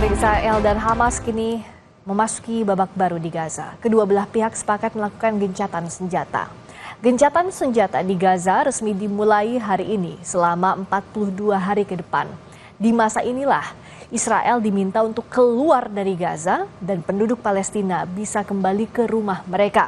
Konflik Israel dan Hamas kini memasuki babak baru di Gaza. Kedua belah pihak sepakat melakukan gencatan senjata. Gencatan senjata di Gaza resmi dimulai hari ini selama 42 hari ke depan. Di masa inilah Israel diminta untuk keluar dari Gaza dan penduduk Palestina bisa kembali ke rumah mereka.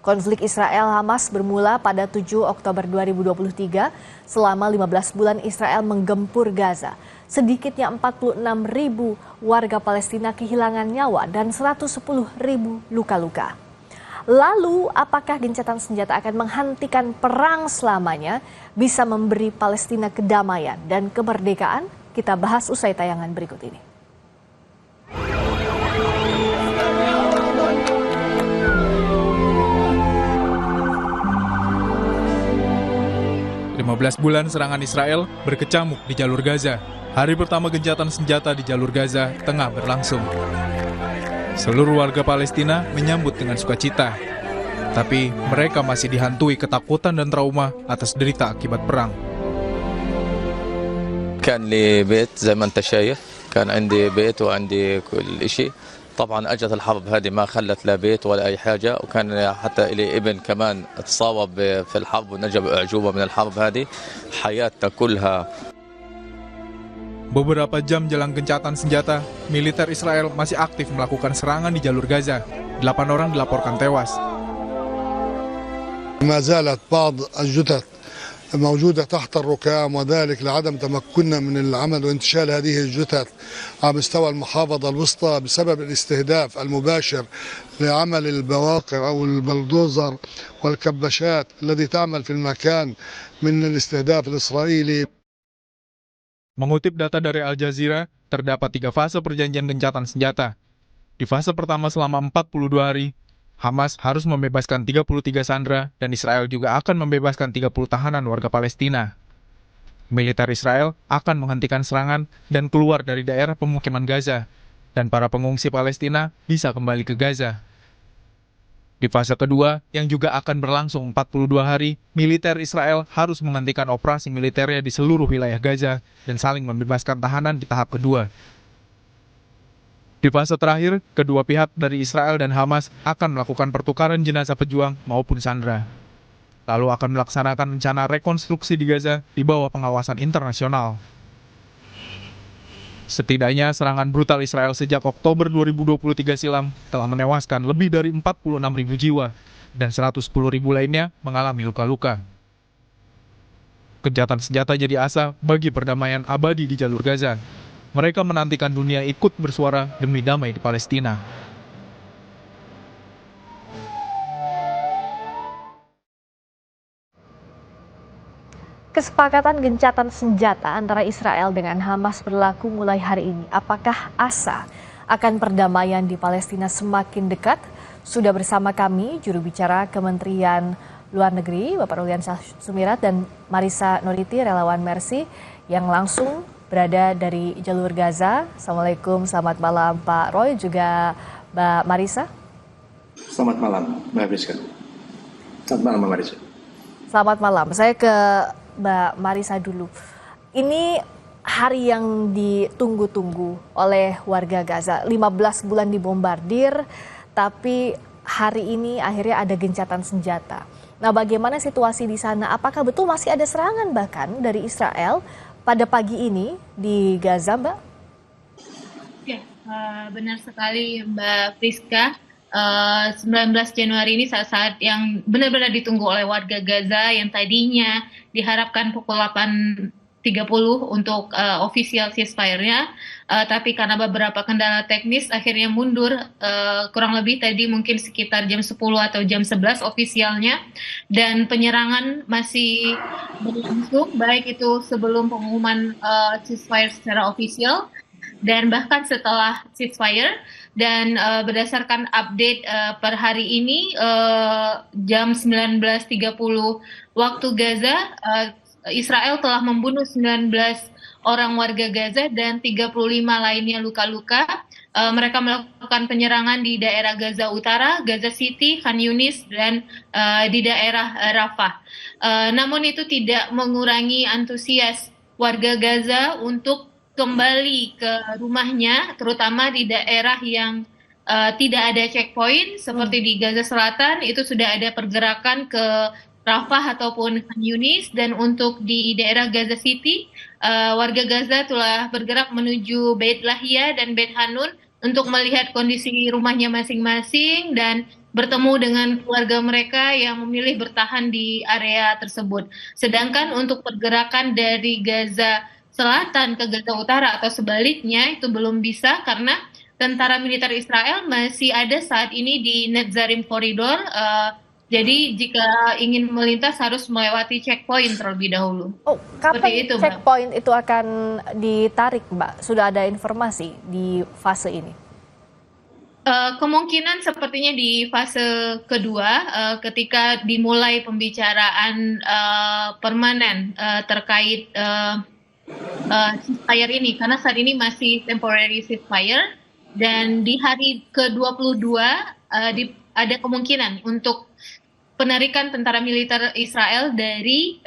Konflik Israel-Hamas bermula pada 7 Oktober 2023. Selama 15 bulan Israel menggempur Gaza. Sedikitnya 46.000 warga Palestina kehilangan nyawa dan 110.000 luka-luka. Lalu, apakah gencatan senjata akan menghentikan perang selamanya, bisa memberi Palestina kedamaian dan kemerdekaan? Kita bahas usai tayangan berikut ini. Belas bulan serangan Israel berkecamuk di jalur Gaza. Hari pertama gencatan senjata di jalur Gaza tengah berlangsung. Seluruh warga Palestina menyambut dengan sukacita. Tapi mereka masih dihantui ketakutan dan trauma atas derita akibat perang. كان لي بيت زي ما انت شايف كان عندي بيت وعندي كل شيء طبعا اجت الحرب هذه ما خلت لا بيت ولا اي حاجه وكان حتى لي ابن كمان تصاب في الحرب ونجا باعجوبه من الحرب هذه حياتنا كلها. Beberapa jam jelang gencatan senjata, militer Israel masih aktif melakukan serangan di jalur Gaza. 8 orang dilaporkan tewas. ما زالت بعض الجثث موجودة تحت الركام وذلك لعدم تمكننا من العمل وانتشال هذه الجثث على مستوى المحافظة الوسطى بسبب الاستهداف المباشر لعمل البواقر أو البلدوزر والكبشات التي تعمل في المكان من الاستهداف الإسرائيلي. Mengutip data dari Al Jazeera, terdapat 3 fase perjanjian gencatan senjata. Di fase pertama selama 42 hari, Hamas harus membebaskan 33 sandera dan Israel juga akan membebaskan 30 tahanan warga Palestina. Militer Israel akan menghentikan serangan dan keluar dari daerah pemukiman Gaza, dan para pengungsi Palestina bisa kembali ke Gaza. Di fase kedua, yang juga akan berlangsung 42 hari, militer Israel harus menghentikan operasi militernya di seluruh wilayah Gaza dan saling membebaskan tahanan di tahap kedua. Di fase terakhir, kedua pihak dari Israel dan Hamas akan melakukan pertukaran jenazah pejuang maupun sandera. Lalu akan melaksanakan rencana rekonstruksi di Gaza di bawah pengawasan internasional. Setidaknya serangan brutal Israel sejak Oktober 2023 silam telah menewaskan lebih dari 46.000 jiwa dan 110.000 lainnya mengalami luka-luka. Gencatan senjata jadi asa bagi perdamaian abadi di jalur Gaza. Mereka menantikan dunia ikut bersuara demi damai di Palestina. Kesepakatan gencatan senjata antara Israel dengan Hamas berlaku mulai hari ini. Apakah asa akan perdamaian di Palestina semakin dekat? Sudah bersama kami juru bicara Kementerian Luar Negeri, Bapak Rolian Sumirat dan Marisa Noriti, relawan Mercy, yang langsung berada dari jalur Gaza. Assalamualaikum, selamat malam Pak Roy, juga Mbak Marisa. Selamat malam Mbak Rizka. Selamat malam Mbak Marisa. Selamat malam, saya ke Mbak Marisa dulu. Ini hari yang ditunggu-tunggu oleh warga Gaza. 15 bulan dibombardir, tapi hari ini akhirnya ada gencatan senjata. Nah, bagaimana situasi di sana? Apakah betul masih ada serangan bahkan dari Israel pada pagi ini di Gaza, Mbak? Ya, benar sekali Mbak Priska. 19 Januari ini saat yang benar-benar ditunggu oleh warga Gaza yang tadinya diharapkan pukul 8.30 untuk official ceasefire-nya, tapi karena beberapa kendala teknis akhirnya mundur, kurang lebih tadi mungkin sekitar jam 10 atau jam 11 ofisialnya, dan penyerangan masih berlangsung baik itu sebelum pengumuman ceasefire secara official dan bahkan setelah ceasefire. Dan berdasarkan update per hari ini jam 19.30 waktu Gaza, Israel telah membunuh 19 orang warga Gaza dan 35 lainnya luka-luka. Mereka melakukan penyerangan di daerah Gaza Utara, Gaza City, Khan Yunis, dan di daerah Rafah. Namun itu tidak mengurangi antusias warga Gaza untuk kembali ke rumahnya, terutama di daerah yang tidak ada checkpoint seperti di Gaza Selatan. Itu sudah ada pergerakan ke Rafah ataupun Khan Yunis, dan untuk di daerah Gaza City, warga Gaza telah bergerak menuju Beit Lahia dan Beit Hanun untuk melihat kondisi rumahnya masing-masing dan bertemu dengan keluarga mereka yang memilih bertahan di area tersebut. Sedangkan untuk pergerakan dari Gaza Selatan ke Gaza Utara atau sebaliknya itu belum bisa karena tentara militer Israel masih ada saat ini di Netzarim Corridor. Jadi jika ingin melintas harus melewati checkpoint terlebih dahulu. Oh, kapan Seperti itu, Mbak. checkpoint itu akan ditarik, Mbak? Sudah ada informasi di fase ini? Kemungkinan sepertinya di fase kedua, ketika dimulai pembicaraan permanen terkait ceasefire ini, karena saat ini masih temporary ceasefire, dan di hari ke-22 ada kemungkinan untuk penarikan tentara militer Israel dari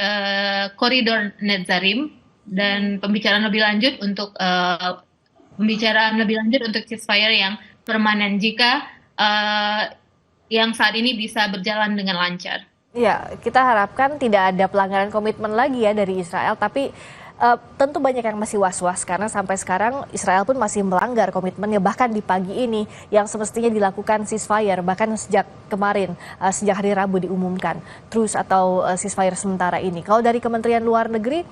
koridor Netzarim dan pembicaraan lebih lanjut untuk ceasefire yang permanen jika yang saat ini bisa berjalan dengan lancar. Ya, kita harapkan tidak ada pelanggaran komitmen lagi ya dari Israel, tapi tentu banyak yang masih was-was karena sampai sekarang Israel pun masih melanggar komitmennya, bahkan di pagi ini yang semestinya dilakukan ceasefire, bahkan sejak kemarin, sejak hari Rabu diumumkan truce atau ceasefire sementara ini. Kalau dari Kementerian Luar Negeri,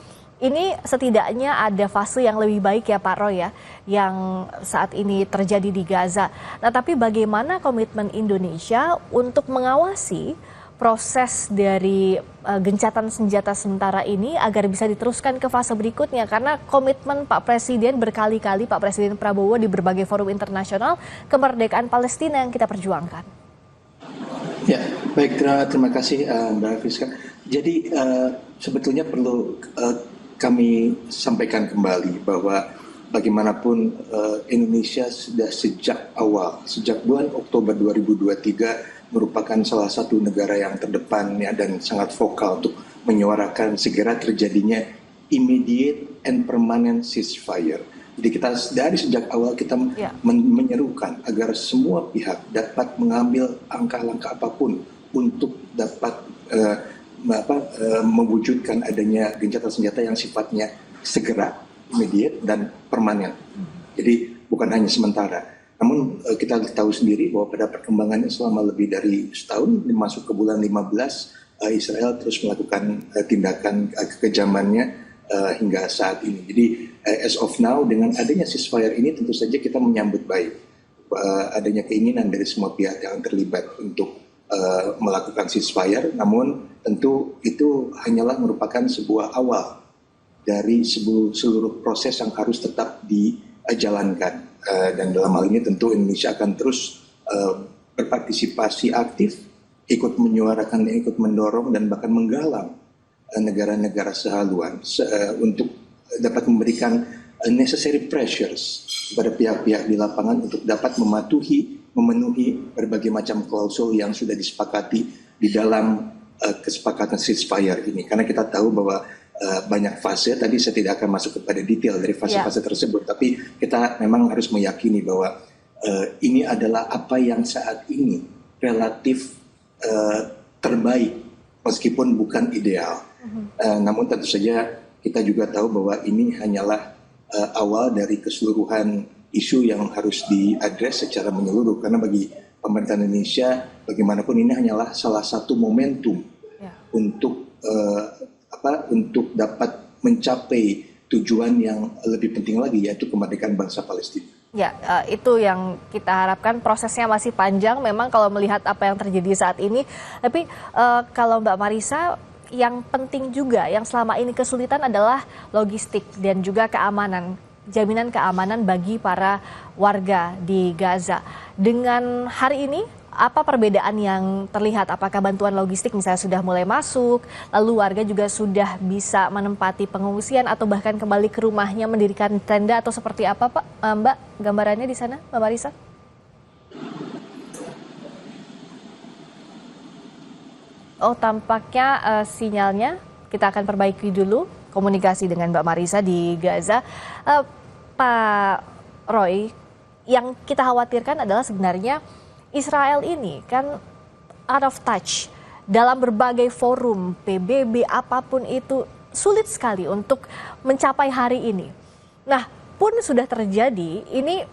ini setidaknya ada fase yang lebih baik ya Pak Roy ya, yang saat ini terjadi di Gaza. Nah, tapi bagaimana komitmen Indonesia untuk mengawasi proses dari gencatan senjata sementara ini agar bisa diteruskan ke fase berikutnya? Karena komitmen Pak Presiden berkali-kali, Pak Presiden Prabowo di berbagai forum internasional, kemerdekaan Palestina yang kita perjuangkan. Ya, baik, terima kasih Mbak Friska. Jadi sebetulnya perlu kami sampaikan kembali bahwa bagaimanapun Indonesia sudah sejak awal, sejak bulan Oktober 2023 merupakan salah satu negara yang terdepan ya, dan sangat vokal untuk menyuarakan segera terjadinya immediate and permanent ceasefire. Jadi kita dari sejak awal kita menyerukan agar semua pihak dapat mengambil langkah-langkah apapun untuk dapat mewujudkan adanya gencatan senjata yang sifatnya segera, immediate, dan permanen. Jadi bukan hanya sementara. Namun kita tahu sendiri bahwa pada perkembangannya selama lebih dari setahun, masuk ke bulan 15, Israel terus melakukan tindakan kekejamannya hingga saat ini. Jadi as of now, dengan adanya ceasefire ini tentu saja kita menyambut baik adanya keinginan dari semua pihak yang terlibat untuk melakukan ceasefire. Namun tentu itu hanyalah merupakan sebuah awal dari seluruh proses yang harus tetap dijalankan. Dan dalam hal ini tentu Indonesia akan terus berpartisipasi aktif, ikut menyuarakan, ikut mendorong, dan bahkan menggalang negara-negara sehaluan untuk dapat memberikan necessary pressures kepada pihak-pihak di lapangan untuk dapat memenuhi berbagai macam klausul yang sudah disepakati di dalam kesepakatan ceasefire ini. Karena kita tahu bahwa banyak fase, tadi saya tidak akan masuk kepada detail dari fase-fase tersebut, tapi kita memang harus meyakini bahwa ini adalah apa yang saat ini relatif terbaik, meskipun bukan ideal. Namun tentu saja kita juga tahu bahwa ini hanyalah awal dari keseluruhan isu yang harus diadres secara menyeluruh, karena bagi pemerintah Indonesia bagaimanapun ini hanyalah salah satu momentum untuk dapat mencapai tujuan yang lebih penting lagi, yaitu kemerdekaan bangsa Palestina. Ya, itu yang kita harapkan. Prosesnya masih panjang memang kalau melihat apa yang terjadi saat ini. Tapi kalau Mbak Marisa, yang penting juga yang selama ini kesulitan adalah logistik dan juga keamanan, jaminan keamanan bagi para warga di Gaza. Dengan hari ini, apa perbedaan yang terlihat? Apakah bantuan logistik misalnya sudah mulai masuk, lalu warga juga sudah bisa menempati pengungsian atau bahkan kembali ke rumahnya mendirikan tenda, atau seperti apa Pak, Mbak, gambarannya di sana, Mbak Marisa? Oh, tampaknya sinyalnya kita akan perbaiki dulu komunikasi dengan Mbak Marisa di Gaza. Pak Roy, yang kita khawatirkan adalah sebenarnya Israel ini kan out of touch dalam berbagai forum, PBB apapun itu sulit sekali untuk mencapai hari ini. Nah, pun sudah terjadi, ini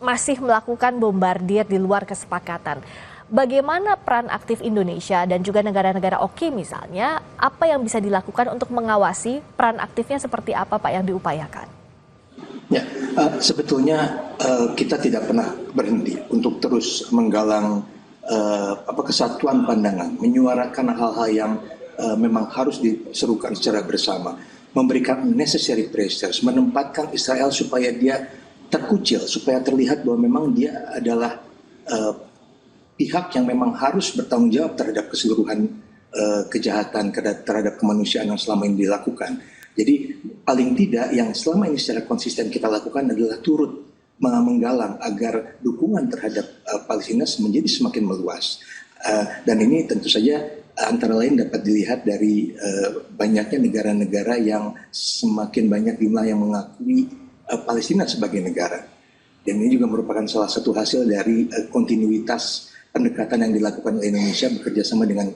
masih melakukan bombardir di luar kesepakatan. Bagaimana peran aktif Indonesia dan juga negara-negara oki misalnya, apa yang bisa dilakukan untuk mengawasi peran aktifnya seperti apa Pak yang diupayakan? Ya, sebetulnya kita tidak pernah berhenti untuk terus menggalang kesatuan pandangan, menyuarakan hal-hal yang memang harus diserukan secara bersama, memberikan necessary pressures, menempatkan Israel supaya dia terkucil, supaya terlihat bahwa memang dia adalah pihak yang memang harus bertanggung jawab terhadap keseluruhan kejahatan terhadap kemanusiaan yang selama ini dilakukan. Jadi paling tidak yang selama ini secara konsisten kita lakukan adalah turut menggalang agar dukungan terhadap Palestina menjadi semakin meluas. Dan ini tentu saja antara lain dapat dilihat dari banyaknya negara-negara yang semakin banyak jumlah yang mengakui Palestina sebagai negara. Dan ini juga merupakan salah satu hasil dari kontinuitas pendekatan yang dilakukan oleh Indonesia bekerja sama dengan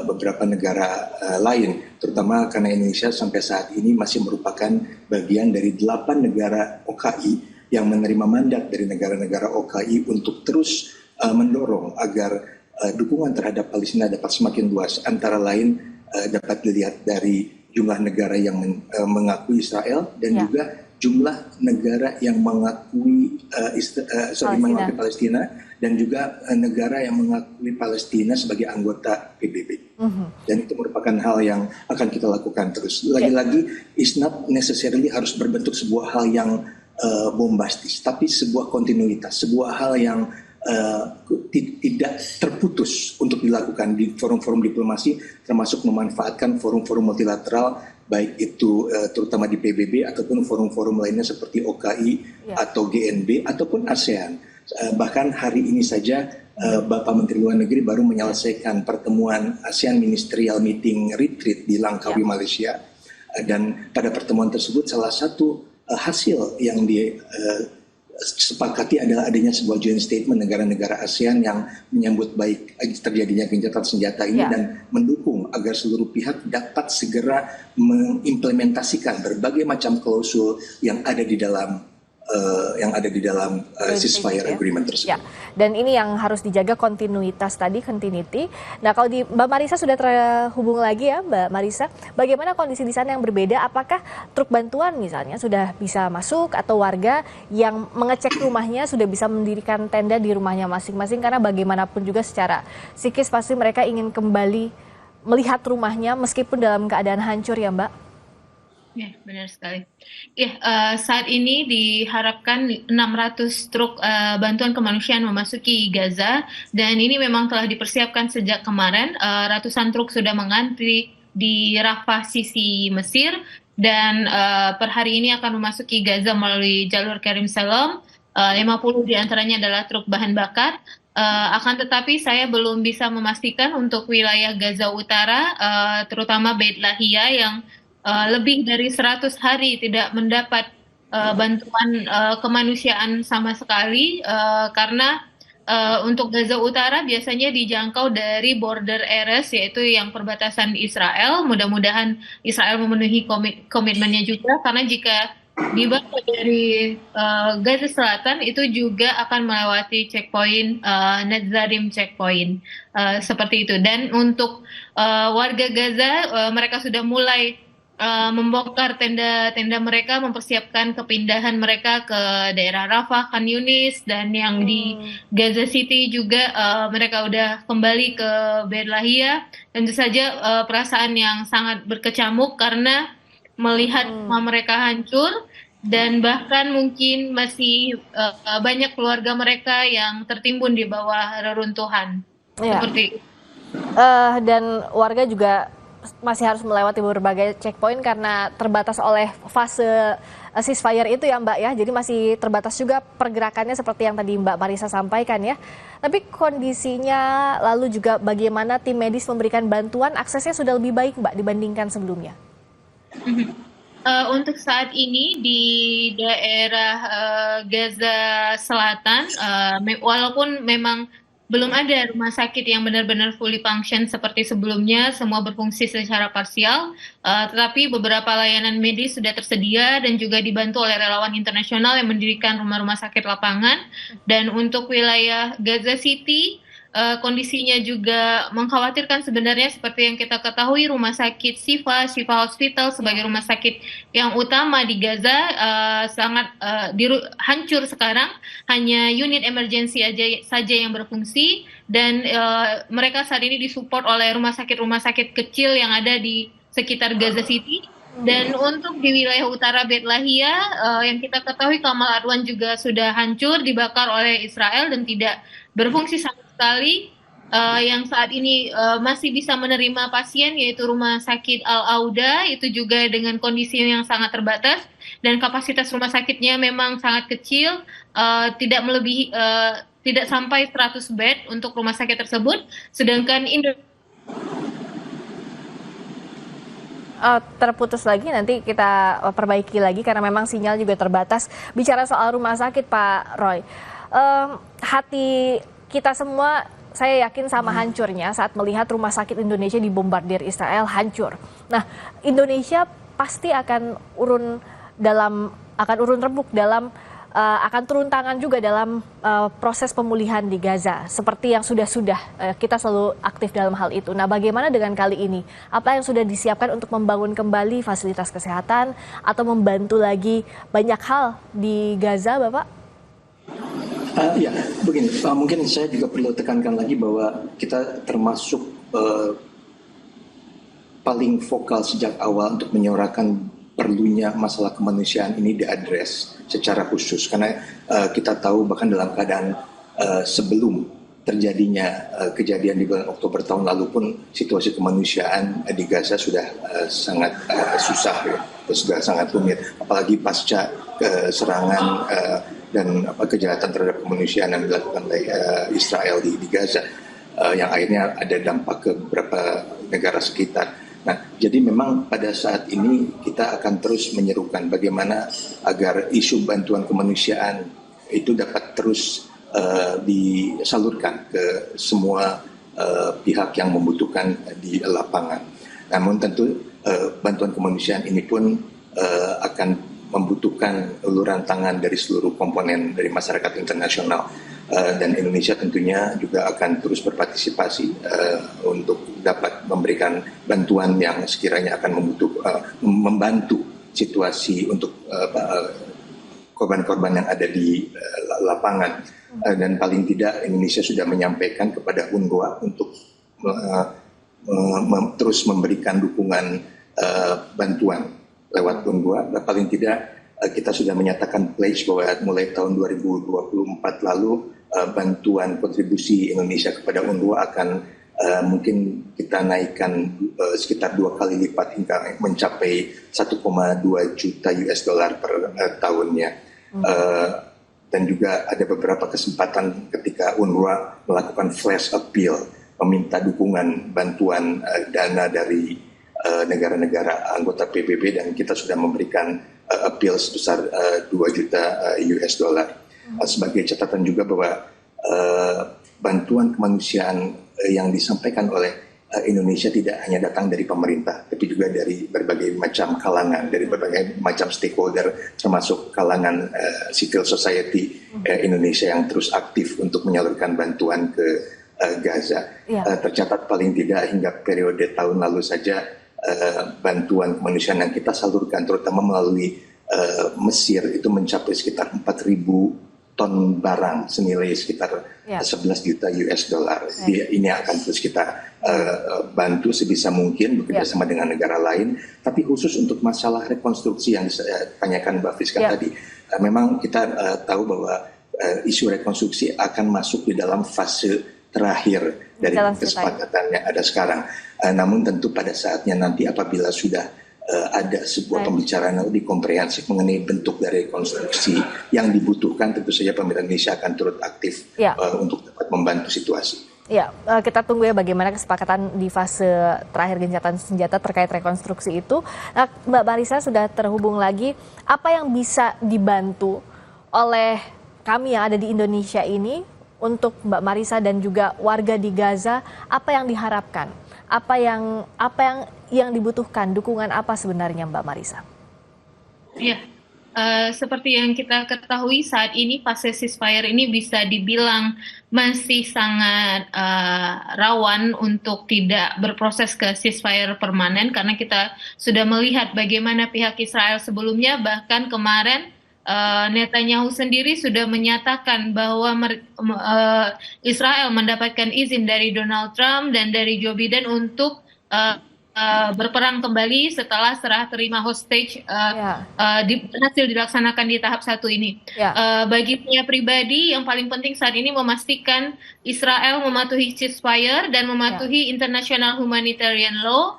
beberapa negara lain, terutama karena Indonesia sampai saat ini masih merupakan bagian dari 8 negara OKI yang menerima mandat dari negara-negara OKI untuk terus mendorong agar dukungan terhadap Palestina dapat semakin luas. Antara lain dapat dilihat dari jumlah negara yang mengakui Israel dan juga jumlah negara yang mengakui mengakui Palestina dan juga negara yang mengakui Palestina sebagai anggota PBB. Dan itu merupakan hal yang akan kita lakukan terus. Lagi-lagi, it's not necessarily harus berbentuk sebuah hal yang bombastis, tapi sebuah kontinuitas, sebuah hal yang tidak terputus untuk dilakukan di forum-forum diplomasi, termasuk memanfaatkan forum-forum multilateral, baik itu terutama di PBB ataupun forum-forum lainnya seperti OKI atau GNB ataupun ASEAN. Bahkan hari ini saja Bapak Menteri Luar Negeri baru menyelesaikan pertemuan ASEAN Ministerial Meeting Retreat di Langkawi, Malaysia. Dan pada pertemuan tersebut salah satu hasil yang disepakati adalah adanya sebuah joint statement negara-negara ASEAN yang menyambut baik terjadinya gencatan senjata ini dan mendukung agar seluruh pihak dapat segera mengimplementasikan berbagai macam klausul yang ada di dalam ceasefire agreement tersebut. Ya, dan ini yang harus dijaga kontinuitas tadi, continuity. Nah, kalau di Mbak Marisa sudah terhubung lagi ya, Mbak Marisa, bagaimana kondisi di sana yang berbeda? Apakah truk bantuan misalnya sudah bisa masuk atau warga yang mengecek rumahnya sudah bisa mendirikan tenda di rumahnya masing-masing? Karena bagaimanapun juga secara psikis pasti mereka ingin kembali melihat rumahnya meskipun dalam keadaan hancur ya, Mbak? Ya, benar sekali. Ya, saat ini diharapkan 600 truk bantuan kemanusiaan memasuki Gaza, dan ini memang telah dipersiapkan sejak kemarin. Ratusan truk sudah mengantri di Rafah sisi Mesir, dan per hari ini akan memasuki Gaza melalui jalur Karim Salom. 50 diantaranya adalah truk bahan bakar. Akan tetapi saya belum bisa memastikan untuk wilayah Gaza Utara, terutama Beit Lahia yang lebih dari 100 hari tidak mendapat bantuan kemanusiaan sama sekali, karena untuk Gaza Utara biasanya dijangkau dari border areas, yaitu yang perbatasan Israel. Mudah-mudahan Israel memenuhi komitmennya juga, karena jika dibawa dari Gaza Selatan itu juga akan melewati checkpoint Netzarim checkpoint seperti itu. Dan untuk warga Gaza, mereka sudah mulai membongkar tenda-tenda mereka, mempersiapkan kepindahan mereka ke daerah Rafah, Khan Yunis, dan yang di Gaza City juga mereka udah kembali ke Beit Lahia. Tentu saja perasaan yang sangat berkecamuk karena melihat rumah mereka hancur, dan bahkan mungkin masih banyak keluarga mereka yang tertimbun di bawah reruntuhan. Seperti dan warga juga masih harus melewati berbagai checkpoint karena terbatas oleh fase ceasefire itu ya Mbak ya. Jadi masih terbatas juga pergerakannya seperti yang tadi Mbak Marisa sampaikan ya. Tapi kondisinya lalu juga bagaimana tim medis memberikan bantuan, aksesnya sudah lebih baik Mbak dibandingkan sebelumnya? Untuk saat ini di daerah Gaza Selatan, walaupun memang belum ada rumah sakit yang benar-benar fully function seperti sebelumnya, semua berfungsi secara parsial, tetapi beberapa layanan medis sudah tersedia dan juga dibantu oleh relawan internasional yang mendirikan rumah-rumah sakit lapangan. Dan untuk wilayah Gaza City, kondisinya juga mengkhawatirkan sebenarnya seperti yang kita ketahui rumah sakit Shifa Hospital sebagai rumah sakit yang utama di Gaza sangat hancur sekarang, hanya unit emergency saja yang berfungsi dan mereka saat ini disupport oleh rumah sakit kecil yang ada di sekitar Gaza City. Dan untuk di wilayah utara Beit Lahia yang kita ketahui Kamal Adwan juga sudah hancur dibakar oleh Israel dan tidak berfungsi sama sekali. Yang saat ini masih bisa menerima pasien yaitu Rumah Sakit Al-Auda, itu juga dengan kondisi yang sangat terbatas dan kapasitas rumah sakitnya memang sangat kecil, tidak melebihi tidak sampai 100 bed untuk rumah sakit tersebut. Sedangkan terputus lagi, nanti kita perbaiki lagi karena memang sinyal juga terbatas. Bicara soal rumah sakit, Pak Roy, hati kita semua saya yakin sama hancurnya saat melihat rumah sakit Indonesia dibombardir Israel hancur. Nah, Indonesia pasti akan urun rembuk dalam akan turun tangan juga dalam proses pemulihan di Gaza. Seperti yang sudah kita selalu aktif dalam hal itu. Nah, bagaimana dengan kali ini? Apa yang sudah disiapkan untuk membangun kembali fasilitas kesehatan atau membantu lagi banyak hal di Gaza, Bapak? Ya, begini. Mungkin saya juga perlu tekankan lagi bahwa kita termasuk paling vokal sejak awal untuk menyuarakan perlunya masalah kemanusiaan ini diadres secara khusus, karena kita tahu bahkan dalam keadaan sebelum terjadinya kejadian di bulan Oktober tahun lalu pun situasi kemanusiaan di Gaza sudah sangat susah, sudah sangat rumit, apalagi pasca serangan dan kejahatan terhadap kemanusiaan yang dilakukan oleh Israel di Gaza, yang akhirnya ada dampak ke beberapa negara sekitar. Nah, jadi memang pada saat ini kita akan terus menyerukan bagaimana agar isu bantuan kemanusiaan itu dapat terus disalurkan ke semua pihak yang membutuhkan di lapangan. Namun tentu bantuan kemanusiaan ini pun akan membutuhkan uluran tangan dari seluruh komponen dari masyarakat internasional. Dan Indonesia tentunya juga akan terus berpartisipasi untuk dapat memberikan bantuan yang sekiranya akan membantu situasi untuk korban-korban yang ada di lapangan. Dan paling tidak Indonesia sudah menyampaikan kepada UNRWA untuk terus memberikan dukungan bantuan lewat UNRWA. Dan paling tidak kita sudah menyatakan pledge bahwa mulai tahun 2024 lalu bantuan kontribusi Indonesia kepada UNRWA akan mungkin kita naikkan sekitar 2 kali lipat hingga mencapai 1,2 juta US dollar per tahunnya. Dan juga ada beberapa kesempatan ketika UNRWA melakukan flash appeal meminta dukungan bantuan dana dari negara-negara anggota PBB, dan kita sudah memberikan appeal sebesar 2 juta US dollar. Sebagai catatan juga bahwa bantuan kemanusiaan yang disampaikan oleh Indonesia tidak hanya datang dari pemerintah, tapi juga dari berbagai macam kalangan, dari berbagai macam stakeholder, termasuk kalangan civil society Indonesia yang terus aktif untuk menyalurkan bantuan ke Gaza. Tercatat paling tidak hingga periode tahun lalu saja bantuan kemanusiaan yang kita salurkan, terutama melalui Mesir, itu mencapai sekitar 4.000 ton barang senilai sekitar 11 juta US dollar. Jadi ini akan terus kita bantu sebisa mungkin bekerjasama dengan negara lain. Tapi khusus untuk masalah rekonstruksi yang saya tanyakan Mbak Friska tadi, memang kita tahu bahwa isu rekonstruksi akan masuk di dalam fase terakhir dari kesepakatan yang ada sekarang. Namun tentu pada saatnya nanti apabila sudah ada sebuah pembicaraan yang lebih komprehensif mengenai bentuk dari rekonstruksi yang dibutuhkan, tentu saja pemerintah Indonesia akan turut aktif untuk dapat membantu situasi. Ya, kita tunggu ya bagaimana kesepakatan di fase terakhir gencatan senjata terkait rekonstruksi itu. Nah, Mbak Marisa sudah terhubung lagi. Apa yang bisa dibantu oleh kami yang ada di Indonesia ini untuk Mbak Marisa dan juga warga di Gaza? Apa yang diharapkan? Apa yang dibutuhkan? Dukungan apa sebenarnya Mbak Marisa? Ya, seperti yang kita ketahui saat ini fase ceasefire ini bisa dibilang masih sangat rawan untuk tidak berproses ke ceasefire permanen karena kita sudah melihat bagaimana pihak Israel sebelumnya, bahkan kemarin Netanyahu sendiri sudah menyatakan bahwa Israel mendapatkan izin dari Donald Trump dan dari Joe Biden untuk berperang kembali setelah serah terima hostage berhasil dilaksanakan di tahap 1 ini. Bagi saya pribadi, yang paling penting saat ini memastikan Israel mematuhi ceasefire dan mematuhi international humanitarian law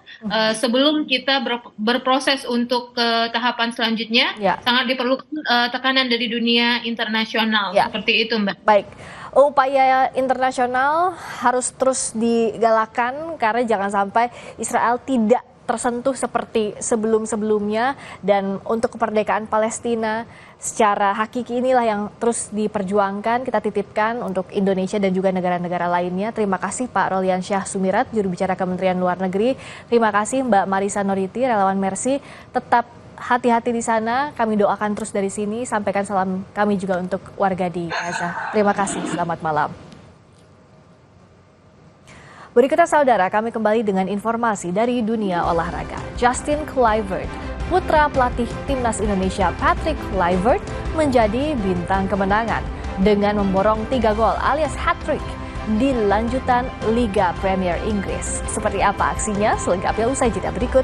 sebelum kita berproses untuk ke tahapan selanjutnya. Sangat diperlukan tekanan dari dunia internasional. Seperti itu, Mbak. Baik. Upaya internasional harus terus digalakkan karena jangan sampai Israel tidak tersentuh seperti sebelum-sebelumnya, dan untuk kemerdekaan Palestina secara hakiki inilah yang terus diperjuangkan, kita titipkan untuk Indonesia dan juga negara-negara lainnya. Terima kasih Pak Roliansyah Sumirat, juru bicara Kementerian Luar Negeri. Terima kasih Mbak Marisa Noriti, relawan Mercy. Tetap hati-hati di sana, kami doakan terus dari sini. Sampaikan salam kami juga untuk warga di Gaza. Terima kasih, selamat malam. Berikutnya saudara, kami kembali dengan informasi dari dunia olahraga. Justin Kluivert, putra pelatih timnas Indonesia Patrick Kluivert, menjadi bintang kemenangan dengan memborong 3 gol alias hat-trick di lanjutan Liga Premier Inggris. Seperti apa aksinya? Selengkapnya usai jeda berikut.